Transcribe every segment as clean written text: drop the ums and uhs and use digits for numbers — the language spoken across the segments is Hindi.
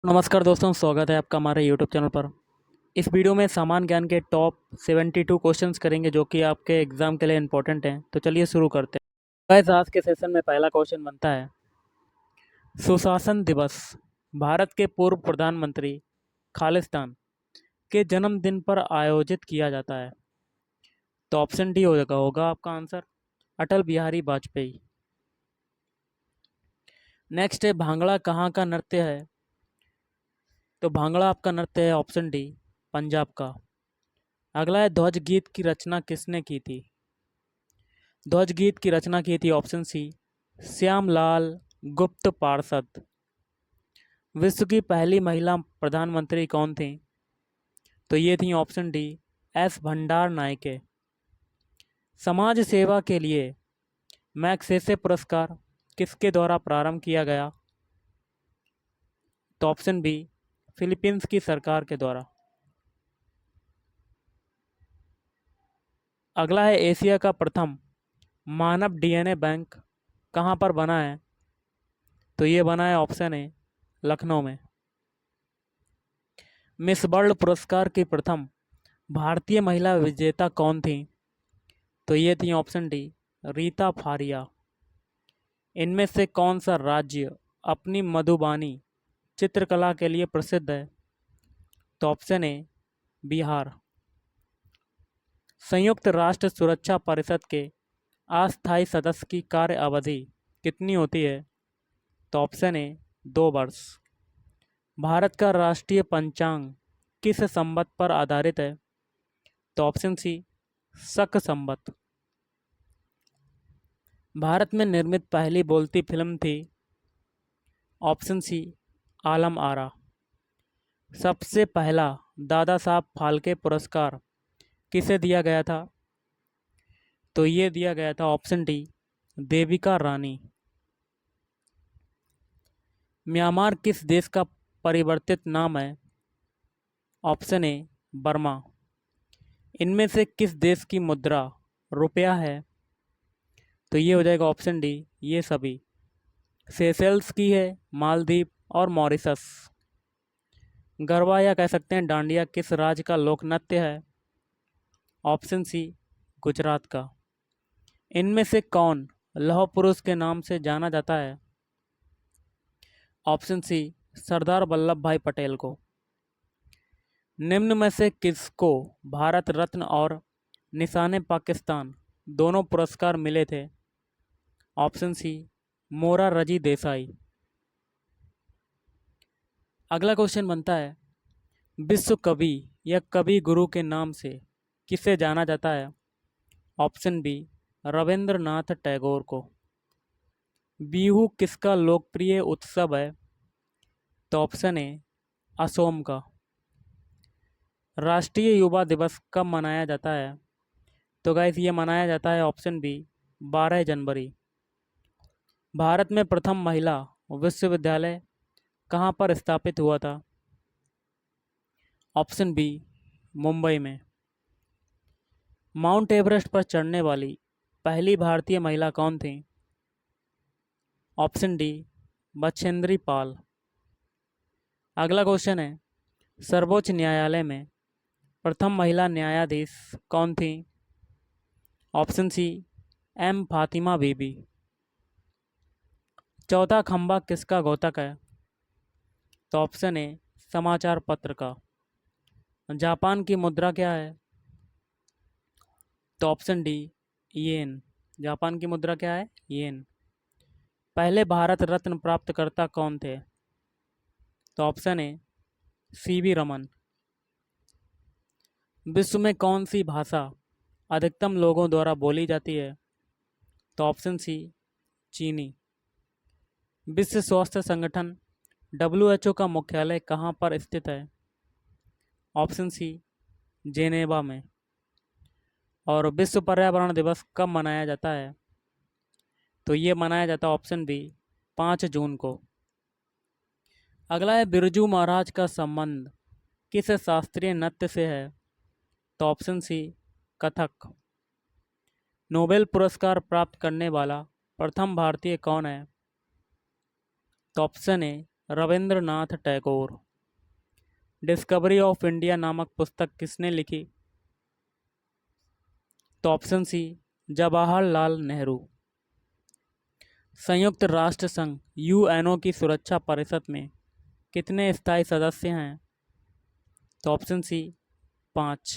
नमस्कार दोस्तों, स्वागत है आपका हमारे यूट्यूब चैनल पर। इस वीडियो में सामान्य ज्ञान के टॉप 72 क्वेश्चंस करेंगे जो कि आपके एग्ज़ाम के लिए इम्पोर्टेंट हैं। तो चलिए शुरू करते हैं। गाइस, आज के सेशन में पहला क्वेश्चन बनता है, सुशासन दिवस भारत के पूर्व प्रधानमंत्री खालिस्तान के जन्मदिन पर आयोजित किया जाता है। तो ऑप्शन डी होगा आपका आंसर, अटल बिहारी वाजपेयी। नेक्स्ट है, भांगड़ा कहाँ का नृत्य है? तो भांगड़ा आपका नृत्य है ऑप्शन डी, पंजाब का। अगला है, ध्वज गीत की रचना किसने की थी? ध्वज गीत की रचना की थी ऑप्शन सी, श्यामलाल गुप्त पार्षद। विश्व की पहली महिला प्रधानमंत्री कौन थी? तो ये थी ऑप्शन डी, एस भंडार नायके। समाज सेवा के लिए मैग्सेसे पुरस्कार किसके द्वारा प्रारंभ किया गया? तो ऑप्शन बी, फिलीपींस की सरकार के द्वारा। अगला है, एशिया का प्रथम मानव डीएनए बैंक कहाँ पर बना है? तो ये बना है ऑप्शन ए, लखनऊ में। मिस वर्ल्ड पुरस्कार की प्रथम भारतीय महिला विजेता कौन थी? तो ये थी ऑप्शन डी, रीता फारिया। इनमें से कौन सा राज्य अपनी मधुबानी चित्रकला के लिए प्रसिद्ध है? तो ऑप्शन ए, बिहार। संयुक्त राष्ट्र सुरक्षा परिषद के अस्थायी सदस्य की कार्य अवधि कितनी होती है? तो ऑप्शन ए, 2 वर्ष। भारत का राष्ट्रीय पंचांग किस संवत पर आधारित है? तो ऑप्शन सी, शक संवत। भारत में निर्मित पहली बोलती फिल्म थी? Option C, Alam Ara. सबसे पहला दादा साहब फाल्के पुरस्कार किसे दिया गया था? तो ये दिया गया था option D, Devika Rani. Myanmar किस देश का परिवर्तित नाम है? Option A, Burma. इनमें से किस देश की मुद्रा रुपया है? तो ये हो जाएगा ऑप्शन डी, ये सभी। सेशेल्स की है, मालदीव और मॉरिशस। गरबा या कह सकते हैं डांडिया किस राज्य का लोक नृत्य है? ऑप्शन सी, गुजरात का। इनमें से कौन लौह पुरुष के नाम से जाना जाता है? ऑप्शन सी, सरदार वल्लभ भाई पटेल को। निम्न में से किसको भारत रत्न और निशाने पाकिस्तान दोनों पुरस्कार मिले थे? ऑप्शन सी, मोरा रजी देसाई। अगला क्वेश्चन बनता है, विश्व कवि या कवि गुरु के नाम से किसे जाना जाता है? ऑप्शन बी, रविंद्रनाथ टैगोर को। बिहू किसका लोकप्रिय उत्सव है? तो ऑप्शन ए, असोम का। राष्ट्रीय युवा दिवस कब मनाया जाता है? तो गाइस ये मनाया जाता है ऑप्शन बी, 12 जनवरी। भारत में प्रथम महिला विश्वविद्यालय कहाँ पर स्थापित हुआ था? ऑप्शन बी, मुंबई में। माउंट एवरेस्ट पर चढ़ने वाली पहली भारतीय महिला कौन थी? Option D, Bachendri Pal. अगला क्वेश्चन है, सर्वोच्च न्यायालय में प्रथम महिला न्यायाधीश कौन थी? ऑप्शन सी, एम फातिमा बीबी। चौथा खंबा किसका घोतक है? तो ऑप्शन ए, समाचार पत्र का। जापान की मुद्रा क्या है? तो ऑप्शन डी, येन। जापान की मुद्रा क्या है? येन। पहले भारत रत्न प्राप्तकर्ता कौन थे? तो ऑप्शन ए, सीवी रमन। विश्व में कौन सी भाषा अधिकतम लोगों द्वारा बोली जाती है? तो ऑप्शन सी, चीनी। विश्व स्वास्थ्य संगठन WHO का मुख्यालय कहाँ पर स्थित है? ऑप्शन सी, जेनेवा में। और विश्व पर्यावरण दिवस कब मनाया जाता है? तो ये मनाया जाता है ऑप्शन बी, 5 जून को। अगला है, बिरजू महाराज का संबंध किस शास्त्रीय नृत्य से है? तो ऑप्शन सी, कथक। नोबेल पुरस्कार प्राप्त करने वाला प्रथम भारतीय कौन है? तो option A, Rabindranath Tagore. Discovery of India नामक पुस्तक किसने लिखी? तो ऑप्शन सी जवाहरलाल नेहरू। संयुक्त राष्ट्र संघ यूएनओ की सुरक्षा परिषद में कितने स्थायी सदस्य हैं? तो ऑप्शन सी 5।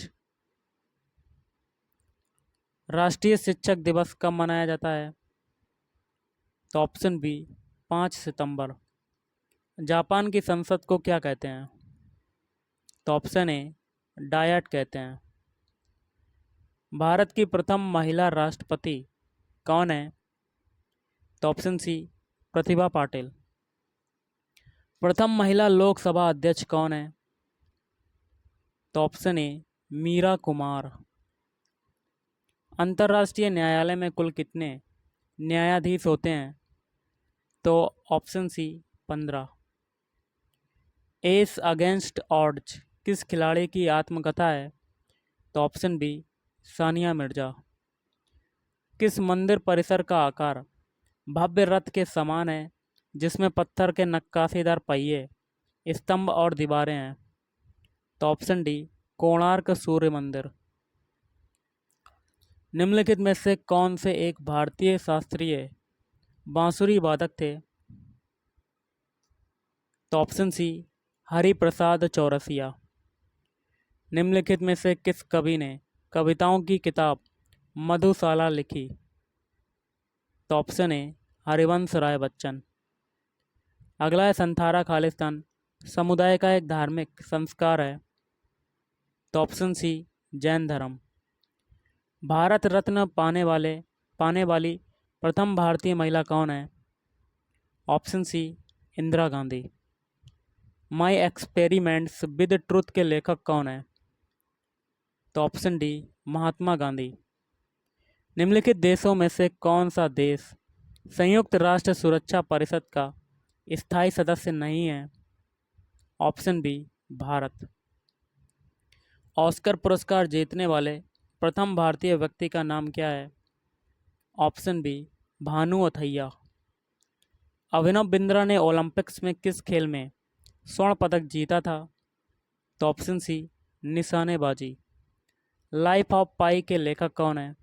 राष्ट्रीय शिक्षक दिवस कब मनाया जाता है? तो ऑप्शन बी 5 सितंबर। जापान की संसद को क्या कहते हैं? तो ऑप्शन ए डायट कहते हैं। भारत की प्रथम महिला राष्ट्रपति कौन है? तो ऑप्शन सी प्रतिभा पाटिल। प्रथम महिला लोकसभा अध्यक्ष कौन है? तो ऑप्शन ए मीरा कुमार। अंतर्राष्ट्रीय न्यायालय में कुल कितने न्यायाधीश होते हैं? तो option c 15। As against odds किस खिलाड़ी की आत्मकथा है? तो ऑप्शन बी सानिया मिर्जा। किस मंदिर परिसर का आकार भव्य रथ के समान है जिसमें पत्थर के नक्काशीदार पहिए, स्तंभ और दीवारें हैं? तो ऑप्शन डी कोणार्क सूर्य मंदिर। निम्नलिखित में से कौन से एक भारतीय शास्त्रीय बांसुरी वादक थे? तो ऑप्शन सी हरिप्रसाद चौरसिया। निम्नलिखित में से किस कवि ने कविताओं की किताब मधुशाला लिखी? तो ऑप्शन ए हरिवंश राय बच्चन। अगला है संथारा खालिस्तान समुदाय का एक धार्मिक संस्कार है? तो ऑप्शन सी जैन धर्म। भारत रत्न पाने वाली प्रथम भारतीय महिला कौन है? Option c Indira Gandhi. My experiments with truth के लेखक कौन है? तो ऑप्शन डी महात्मा गांधी। निम्नलिखित देशों में से कौन सा देश संयुक्त राष्ट्र सुरक्षा परिषद का स्थायी सदस्य नहीं है? Option B Bharat. ऑस्कर पुरस्कार जीतने वाले प्रथम भारतीय व्यक्ति का नाम क्या है? Option B Bhanu Athaiya. अभिनव बिंद्रा ने ओलंपिक्स में किस खेल में स्वर्ण पदक जीता था? तो ऑप्शन सी निशानेबाजी। लाइफ ऑफ पाई के लेखक कौन है?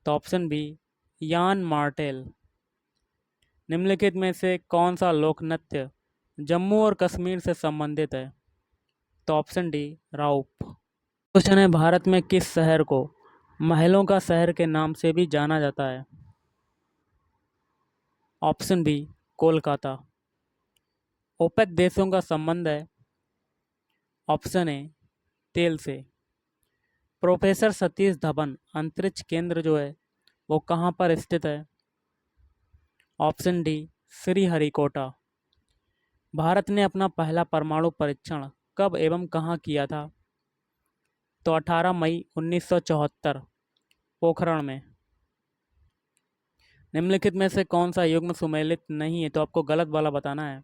तो ऑप्शन बी यान मार्टेल। निम्नलिखित में से कौन सा लोक नृत्य जम्मू और कश्मीर से संबंधित है? तो ऑप्शन डी राउप। क्वेश्चन है भारत में किस शहर को महलों का शहर के नाम से भी जाना जाता है? Option B Kolkata. ओपेक देशों का संबंध है? ऑप्शन ए तेल से। प्रोफेसर सतीश धवन अंतरिक्ष केंद्र जो है वो कहाँ पर स्थित है? Option D Sriharikota. भारत ने अपना पहला परमाणु परीक्षण कब एवं कहाँ किया था? तो 18 मई 1974 पोखरण में। निम्नलिखित में से कौन सा युग्म सुमेलित नहीं है? तो आपको गलत वाला बताना है।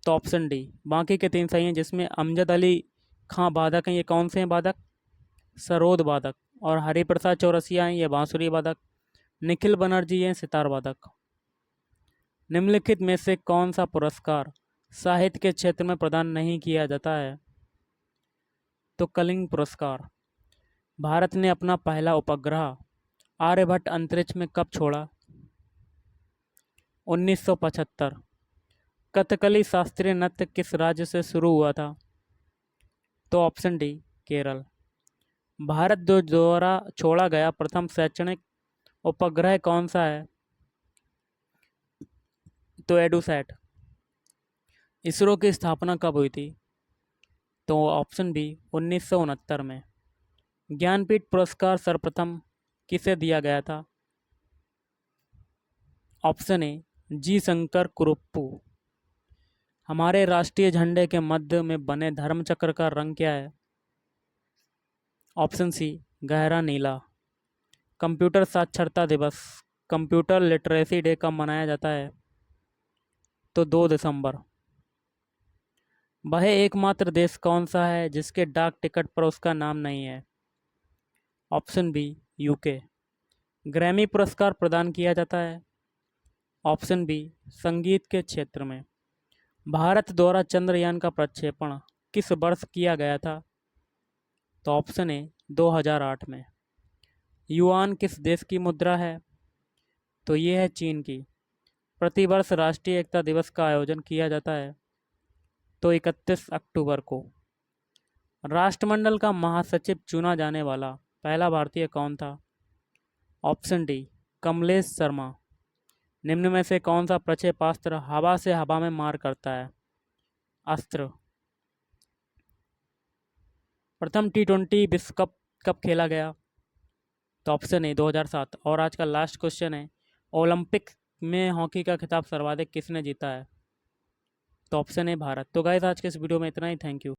तो ऑप्शन डी बाकी के 3 सही हैं, जिसमें अमजद अली खां वादक हैं। ये कौन से हैं वादक? सरोद वादक। और हरिप्रसाद चौरसिया हैं, ये बांसुरी वादक। निखिल बनर्जी हैं सितार वादक। निम्नलिखित में से कौन सा पुरस्कार साहित्य के क्षेत्र में प्रदान नहीं किया जाता है? तो कलिंग पुरस्कार। भारत ने अपना पहला उपग्रह आर्यभट्ट अंतरिक्ष में कब छोड़ा? 1975। कथकली शास्त्रीय नृत्य किस राज्य से शुरू हुआ था? तो ऑप्शन डी केरल। भारत द्वारा छोड़ा गया प्रथम शैक्षणिक उपग्रह कौन सा है? तो एडुसैट। इसरो की स्थापना कब हुई थी? तो ऑप्शन बी 1969 में। ज्ञानपीठ पुरस्कार सर्वप्रथम किसे दिया गया था? ऑप्शन ए जी शंकर कुरुप्पू। हमारे राष्ट्रीय झंडे के मध्य में बने धर्मचक्र का रंग क्या है? ऑप्शन सी गहरा नीला। कंप्यूटर साक्षरता दिवस कंप्यूटर लिटरेसी डे कब मनाया जाता है? तो 2 दिसंबर। वह एकमात्र देश कौन सा है जिसके डाक टिकट पर उसका नाम नहीं है? Option B UK. ग्रैमी पुरस्कार प्रदान किया जाता है? ऑप्शन बी संगीत के क्षेत्र में। भारत द्वारा चंद्रयान का प्रक्षेपण किस वर्ष किया गया था? तो ऑप्शन ए 2008 में। युआन किस देश की मुद्रा है? तो ये है चीन की। प्रतिवर्ष राष्ट्रीय एकता दिवस का आयोजन किया जाता है तो 31 अक्टूबर को। राष्ट्रमंडल का महासचिव चुना जाने वाला पहला भारतीय कौन था? Option D Kamlesh Sharma. निम्न में से कौन सा प्रक्षेपास्त्र हवा से हवा में मार करता है? अस्त्र। प्रथम T20 विश्व कप कब खेला गया? तो ऑप्शन ए 2007। और आज का लास्ट क्वेश्चन है, ओलंपिक में हॉकी का खिताब सर्वाधिक किसने जीता है? तो ऑप्शन ए भारत। तो गाइस आज के इस वीडियो में इतना ही। Thank you.